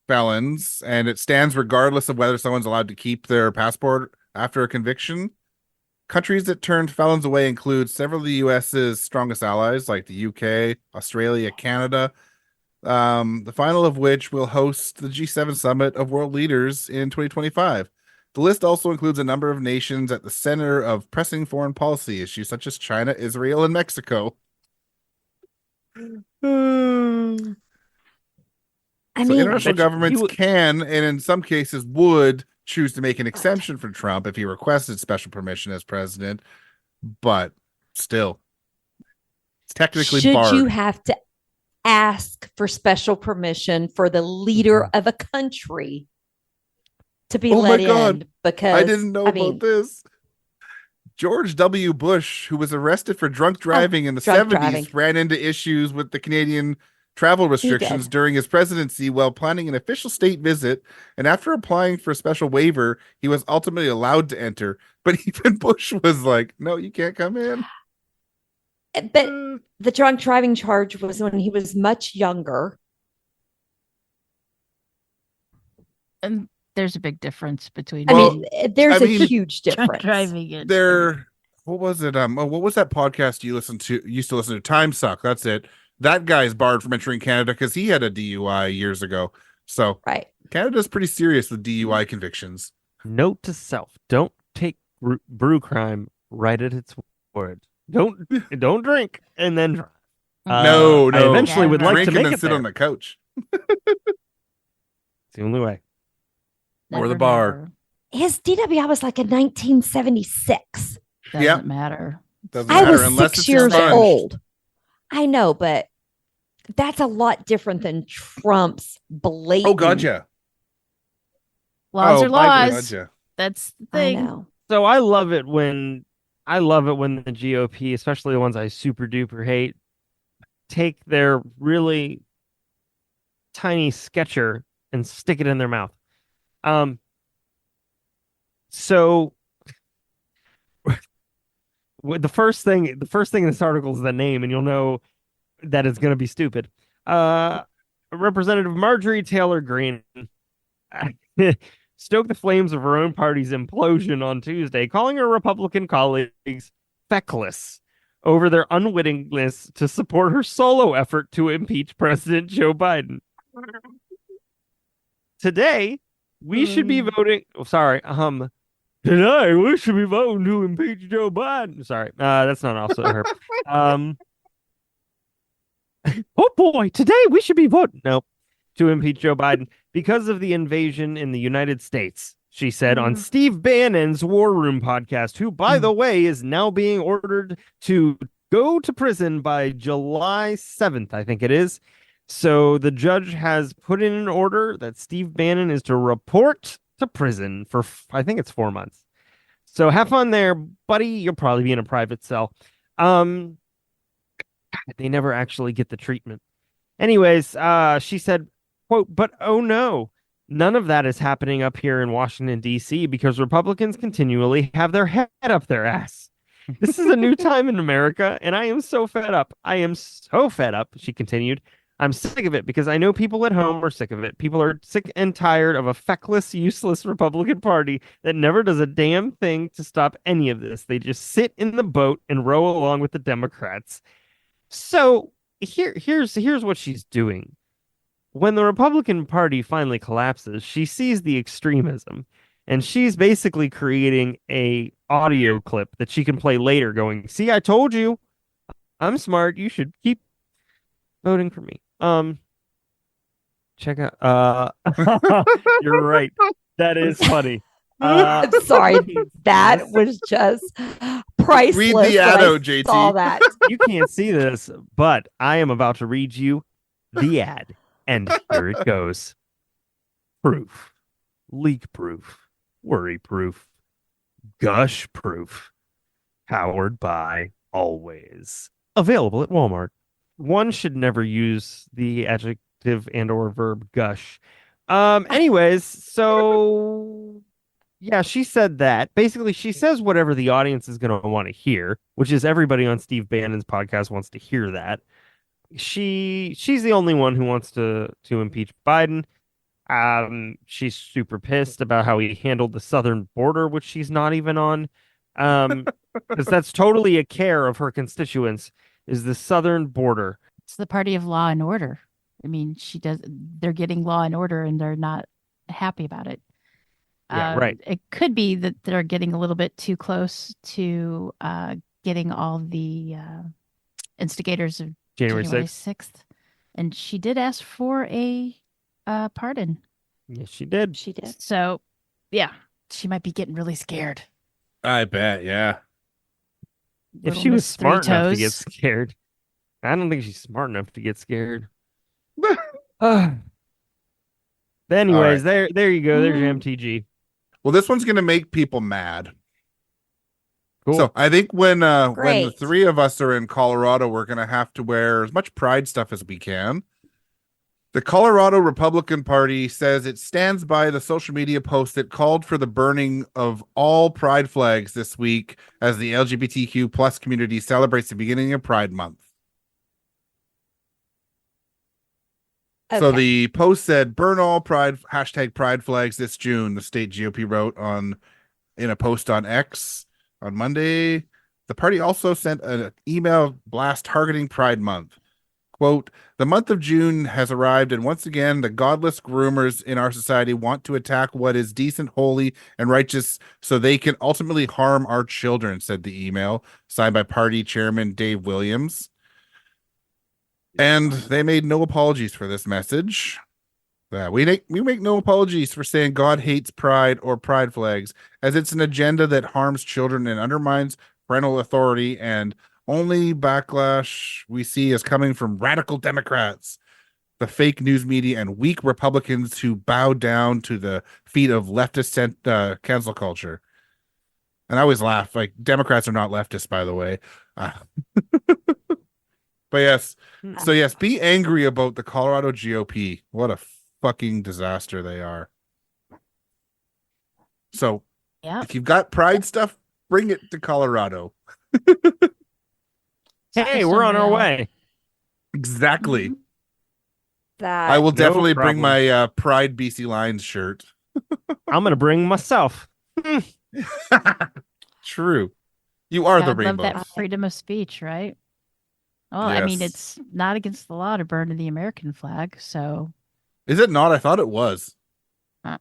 felons, and it stands regardless of whether someone's allowed to keep their passport after a conviction. Countries that turned felons away include several of the US's strongest allies, like the UK, Australia, Canada. The final of which will host the G7 summit of world leaders in 2025. The list also includes a number of nations at the center of pressing foreign policy issues, such as China, Israel, and Mexico. I So mean, international bet you- governments you- can, and in some cases would, choose to make an exemption for Trump if he requested special permission as president. But still, it's technically should barred. you have to ask for special permission for the leader of a country to be Oh my let God. in? Because I didn't know I about mean, this. George W. Bush, who was arrested for drunk driving in the drunk 70s, driving. ran into issues with the Canadian travel restrictions did. during his presidency while planning an official state visit. And after applying for a special waiver, he was ultimately allowed to enter. But even Bush was like, no, you can't come in. But the drunk driving charge was when he was much younger. And there's a big difference between. I Well, mean, there's I a mean, huge drunk difference. driving it. What was it? What was that podcast you used to listen to? Time Suck. That's it. that guy's barred from entering Canada because he had a DUI years ago. So Right. Canada's pretty serious with DUI convictions. Note to self: don't take brew crime right at its word. Don't drink and then drive. No, I eventually would like Drink to and make then it sit there. on the couch It's the only way. or the bar. Never. His DWI was like in 1976. Doesn't Yep. matter. Doesn't I matter was unless 6 it's years expunged. old. I know, but that's a lot different than Trump's blatant. Oh, God, yeah. Laws are Biden- laws. Gotcha. That's the I thing. know. So I love it when the GOP, especially the ones I super duper hate, take their really tiny sketcher and stick it in their mouth. So the first thing in this article is the name, and you'll know that it's going to be stupid. Representative Marjorie Taylor Greene stoked the flames of her own party's implosion on Tuesday, calling her Republican colleagues feckless over their unwillingness to support her solo effort to impeach President Joe Biden. Today, we should be voting. Oh, sorry. Today, we should be voting to impeach Joe Biden. Sorry. That's not also her. Oh boy, today we should be voting. No, to impeach Joe Biden because of the invasion in the United States, she said on Steve Bannon's War Room podcast, who, by the way, is now being ordered to go to prison by July 7th, I think it is. So the judge has put in an order that Steve Bannon is to report to prison for, I think it's 4 months. So have fun there, buddy. You'll probably be in a private cell. They never actually get the treatment. Anyways, she said, quote, but oh no, none of that is happening up here in Washington, D.C. because Republicans continually have their head up their ass. This is a new time in America, and I am so fed up. I am so fed up, she continued. I'm sick of it because I know people at home are sick of it. People are sick and tired of a feckless, useless Republican Party that never does a damn thing to stop any of this. They just sit in the boat and row along with the Democrats. So here's what she's doing. When the Republican Party finally collapses, she sees the extremism, and she's basically creating a audio clip that she can play later going, see, I told you, I'm smart. You should keep voting for me. Check out. You're right. That is funny. I'm sorry. That was just priceless. Read the when ad I out, JT. saw that. You can't see this, but I am about to read you the ad. And here it goes. Proof. Leak proof. Worry proof. Gush proof. Powered by Always. Available at Walmart. One should never use the adjective and or verb gush. Anyways, so yeah, she said that. Basically, she says whatever the audience is going to want to hear, which is everybody on Steve Bannon's podcast wants to hear that. She's the only one who wants to impeach Biden. She's super pissed about how he handled the southern border, which she's not even on. Because that's totally a care of her constituents, is the southern border. It's the party of law and order. I mean, they're getting law and order and they're not happy about it. Yeah, right. It could be that they're getting a little bit too close to getting all the instigators of January 6th. And she did ask for a pardon. Yes, she did. She did. So, yeah, she might be getting really scared. I bet, yeah. If Little she was Miss Three smart enough to get Toes. scared. I don't think she's smart enough to get scared. But anyways, there you go. There's your MTG. Well, this one's gonna make people mad. Cool. So I think when the Great. three of us are in Colorado, we're gonna have to wear as much Pride stuff as we can. The Colorado Republican Party says it stands by the social media post that called for the burning of all Pride flags this week as the LGBTQ plus community celebrates the beginning of Pride Month. So Okay. the post said, burn all Pride #Pride flags this June, the state GOP wrote in a post on X on Monday. The party also sent an email blast targeting Pride Month. Quote, the month of June has arrived, and once again, the godless groomers in our society want to attack what is decent, holy, and righteous so they can ultimately harm our children, said the email, signed by party chairman Dave Williams. And they made no apologies for this message. We make no apologies for saying God hates pride or pride flags, as it's an agenda that harms children and undermines parental authority, and only backlash we see is coming from radical Democrats, the fake news media, and weak Republicans who bow down to the feet of leftist cancel culture. And I always laugh, like, Democrats are not leftists, by the way. But yes, so yes, be angry about the Colorado GOP. What a fucking disaster they are. So if you've got pride stuff, bring it to Colorado. Hey, we're on our way. Exactly. That I will definitely bring problem. my Pride BC Lions shirt. I'm gonna bring myself. True. You are the Gotta love rainbow. that freedom of speech, right? Well, I mean, Yes. it's not against the law to burn the American flag, so Is it not? I thought it was. It's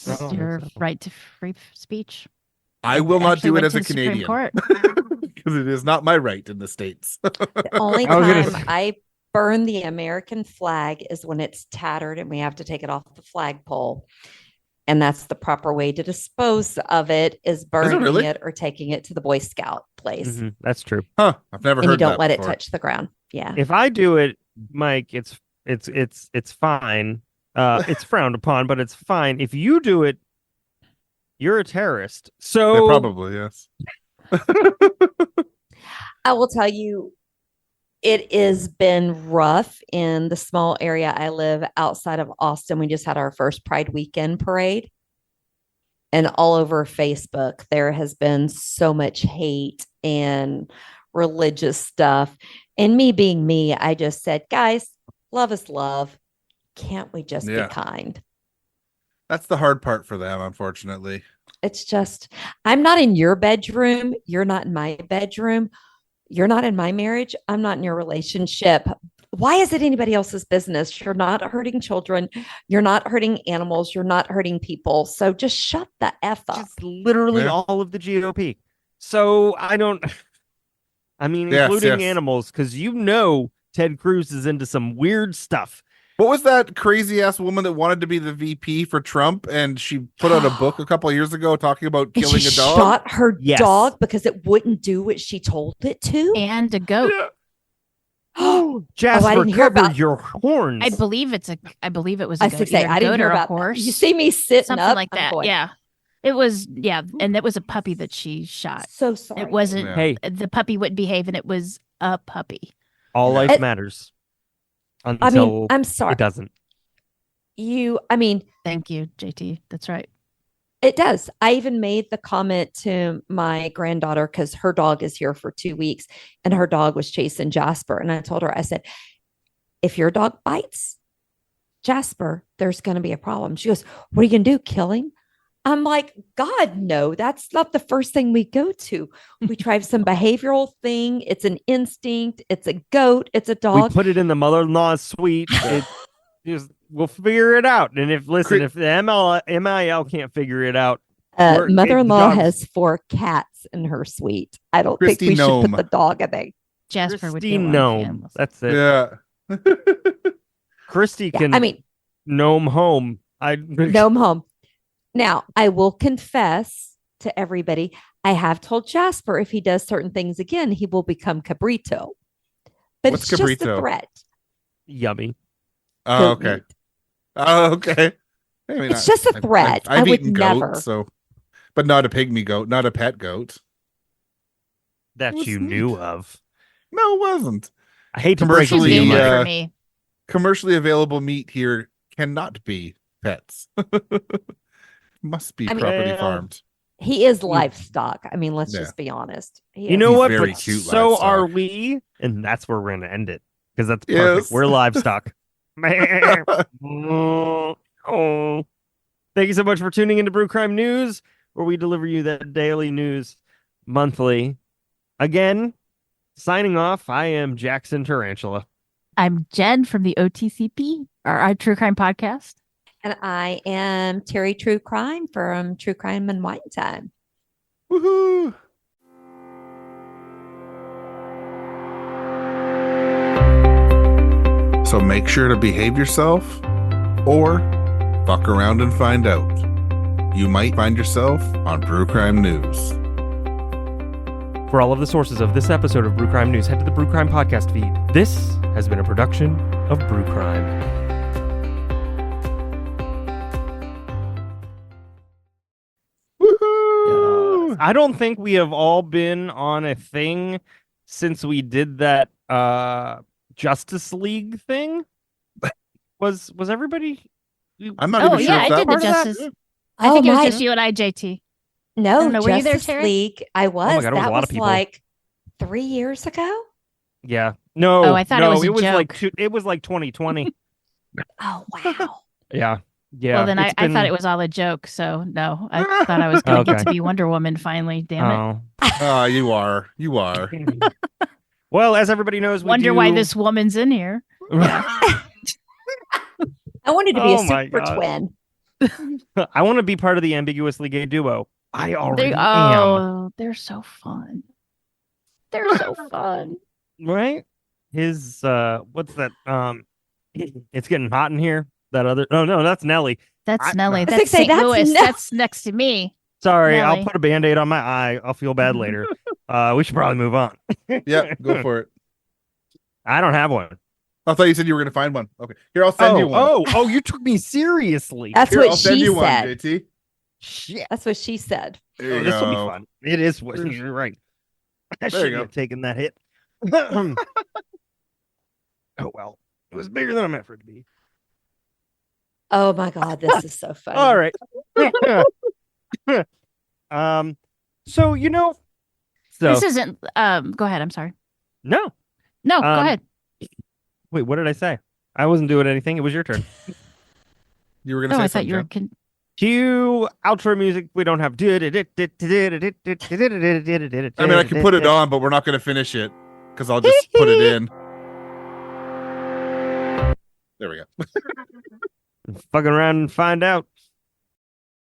I don't your think so. right to free speech. I will not Actually do it went as to a the Supreme Canadian Court. because it is not my right in the States. the only I was gonna time say- I burn the American flag is when it's tattered and we have to take it off the flagpole. And that's the proper way to dispose of it is burning really? it or taking it to the Boy Scout place. Mhm, that's true. Huh. I've never And you heard don't that let it before. touch the ground. Yeah. If I do it, Mike, it's fine. It's frowned upon, but it's fine. If you do it, you're a terrorist. Yeah, So probably, yes. I will tell you, it has been rough in the small area I live outside of Austin. We just had our first Pride weekend parade. And all over Facebook, there has been so much hate and religious stuff. And me being me, I just said, guys, love is love. Can't we just Yeah. be kind? That's the hard part for them, unfortunately. It's just, I'm not in your bedroom. You're not in my bedroom. You're not in my marriage. I'm not in your relationship. Why is it anybody else's business? You're not hurting children. You're not hurting animals. You're not hurting people. So just shut the F up. just literally Yeah. all of the GOP. So I don't. I mean, Yes, including yes. animals, because Ted Cruz is into some weird stuff. What was that crazy ass woman that wanted to be the VP for Trump, and she put out a book a couple of years ago talking about And killing she a dog? shot her Yes. dog because it wouldn't do what she told it to. And a goat. Jasper, I didn't hear cover about- your horns. I believe it was a I goat, should say, either a I didn't goat hear or a about horse. You see me sitting Something up like I'm that. going, Yeah. It was, and it was a puppy that she shot. So sorry. It wasn't, Yeah. Hey, the puppy wouldn't behave, and it was a puppy. all life It- matters I until mean, I'm sorry. it doesn't. I mean, Thank you, JT. That's right. it does. I even made the comment to my granddaughter because her dog is here for 2 weeks and her dog was chasing Jasper. And I told her, I said, if your dog bites Jasper, there's going to be a problem. She goes, what are you going to do? Kill him? I'm like, God, no, that's not the first thing we go to. We try some behavioral thing. It's an instinct. It's a goat. It's a We dog. put it in the mother-in-law's suite. We'll figure it out. And if if the MIL can't figure it out, the Mother-in-law dog's- has 4 cats in her suite. I don't Christy think we should Gnome. put the dog in there. Jasper would Christy go on gnome. animals. That's it. Yeah. Christy Yeah, can I mean, gnome home. gnome home. Now, I will confess to everybody, I have told Jasper if he does certain things again, he will become Cabrito. But What's it's just a Cabrito? threat. Yummy. Oh, Goat okay. meat. Oh, okay. I mean, It's just a threat. I would eaten never. goat, so, but not a pygmy goat, not a pet goat. That What's you neat? knew of. No, it wasn't. I hate to break it to Commercially, you, Convenient Mike. for me. Commercially available meat here cannot be pets. Must be I mean- properly Well, farmed. He is livestock. I mean, let's Yeah. just be honest. He You is. know He's what? very But cute so livestock. are we, and that's where we're gonna end it because that's perfect. Yes. We're livestock. Oh, thank you so much for tuning into Brew Crime News, where we deliver you that daily news monthly. Again, signing off. I am Jackson Tarantula. I'm Jen from the OTCP, our True Crime Podcast. And I am Terry True Crime from True Crime and Wine Time. Woohoo! So make sure to behave yourself or fuck around and find out. You might find yourself on Brew Crime News. For all of the sources of this episode of Brew Crime News, head to the Brew Crime podcast feed. This has been a production of Brew Crime. Woohoo! I don't think we have all been on a thing since we did that Justice League thing. Was everybody? I'm not Oh, even sure yeah, if I that did the was- Justice. I think it was just you and I, JT. No, don't know, were you there, Justice Terry? League. I was. God, it was that a lot was of people. like 3 years ago. Yeah. No. Oh, I thought it no, was a like joke. it was like 2020. Oh, wow. Yeah. Yeah. Well, then I it's thought been- it was all a joke. So no, I thought I was going to get to Okay. be Wonder Woman finally. Damn it. Oh. You are. Well, as everybody knows, we Wonder do... why this woman's in here. I wanted to be Oh a my super God. twin. I want to be part of the ambiguously gay duo. I already am. Oh, they're so fun. They're so fun. Right? His what's that? It's getting hot in here. That other no, that's Nelly. That's I- Nelly. I was That's gonna say, St. that's Louis. Nell- That's next to me. Sorry, I'll Nelly. put a band-aid on my eye. I'll feel bad later. We should probably move on. Yeah, go for it. I don't have one. I thought you said you were going to find one. Okay, here I'll send you one. Oh, you took me seriously. That's Here, what I'll send she you one, said. JT. Shit. That's what she said. There Oh, you this will be go. fun. It is. You're right. I There you shouldn't go. have taken that hit. Oh well, it was bigger than I meant for it to be. Oh my God, this is so funny. All right. So So This isn't. Go ahead. I'm sorry. no. No, go Um, ahead. Wait, what did I say? I wasn't doing anything. It was your turn. You were going to No, say I thought something. you were. Jen? Cue outro music. We don't have. I mean, I can put it on, but we're not going to finish it because I'll just put it in. There we go. Fucking around and find out.